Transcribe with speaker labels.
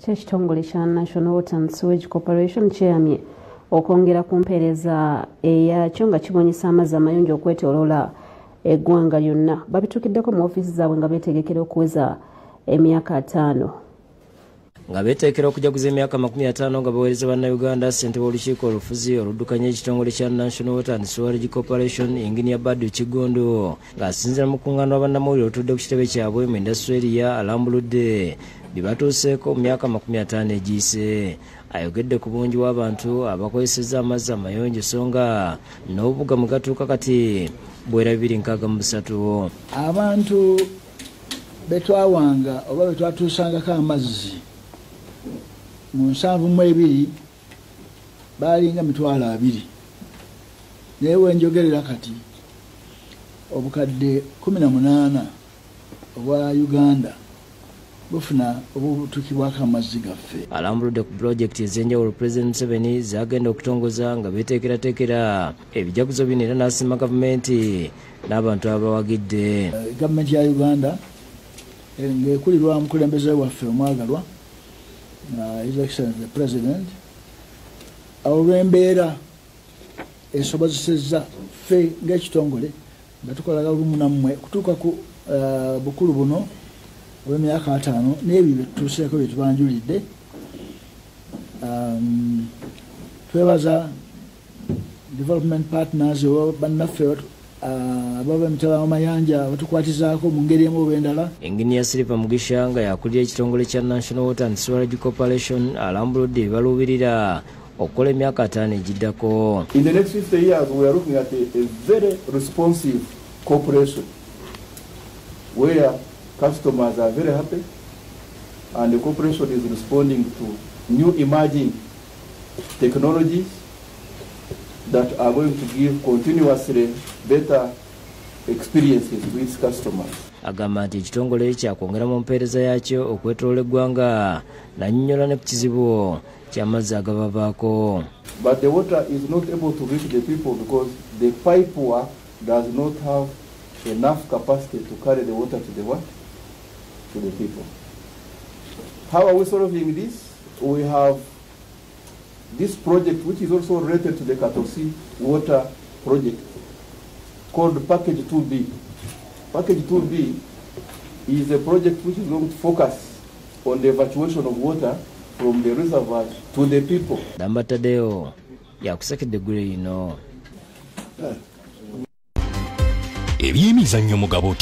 Speaker 1: ky'ekitongole kya National Water and Sewerage Corporation Beeyamye Okwongera Okuweereza eyakyo nga kibonyesa amazzi amayonjo okwetooloola eggwanga lyonna. Babituukiddeko mu ofiisi zaabwe nga beetegekera okuweza emyaka 5.
Speaker 2: nga beetegekera okujaguza emyaka 50 nga baweereza bannayuganda ssentebe w'olukiiko olufuzi oluddukanya ekitongole kya National Water and Sewerage Corporation Engineer Badru Kigondo ng'asinziira mu kuŋŋaano bannamawulire otudde ku kitebe kyabwe mu indasitule ya alambuludde bye batuuseeko mu myaka 50 egiyise. Ayogedde ku bungi bw'abantu abakozesezza amazzi amayonjo so nga n'obubuga mwe gatuuka kati bwera 263.
Speaker 3: Abantu betwawanga oba betwatuusangako amazzi mu 72 balinga 20,000 naye wenjogerera kati obukadde 18 obwa Uganda bufuna obutukibwako amazzi gaffe.
Speaker 2: Alambuludde ku pulojekiti ez'enjawulo President Museveni zagenda okutongoza nga beeteekerateekera ebijaguzo bino era n'asiima gavumenti n'abantu abawagidde.
Speaker 3: Gavumenti ya Uganda ng'ekulirwa mukulembeze waffe omwagalwa His Excellency the President olw'embeera esobozesezza ffe ng'ekitongole nga tukolaga lumu nammwe kutuuka ku bukulu buno obw'emyaka 5 n'ebyo bye tutuuseeko bye tubanjulidde. Twebaza development partners bannaffe ababa emitala amayanja batukwatizaako mu ngeri emu oba endala.
Speaker 2: Engineer Silver Mugisha nga yakulira ekitongole kya National Water and Sewerage Corporation alambuludde baluubirira okukola emyaka 5 egiddako.
Speaker 4: In the next 50 years we are looking at a very responsive corporation where customers are very happy and the corporation is responding to new emerging technologies that are going to give continuously better experiences to its customers.
Speaker 2: Agamba nti ekitongole kyakwongera mu mpeereza yaakyo okwetoloola eggwanga nannyonnyola ne ku kizibu ky'amazzi agabavaako.
Speaker 4: But the water is not able to reach the people because the pipe work does not have enough capacity to carry the water to the what? To the people. How are we solving this? We have this project which is also related to the Katosi water project called Package 2B. Package 2B is a project which is going to focus on the evacuation of water from the reservoir to the people.
Speaker 2: Dambatadeo yakusekedde gule ino.
Speaker 5: Ebyemizannyo mugabo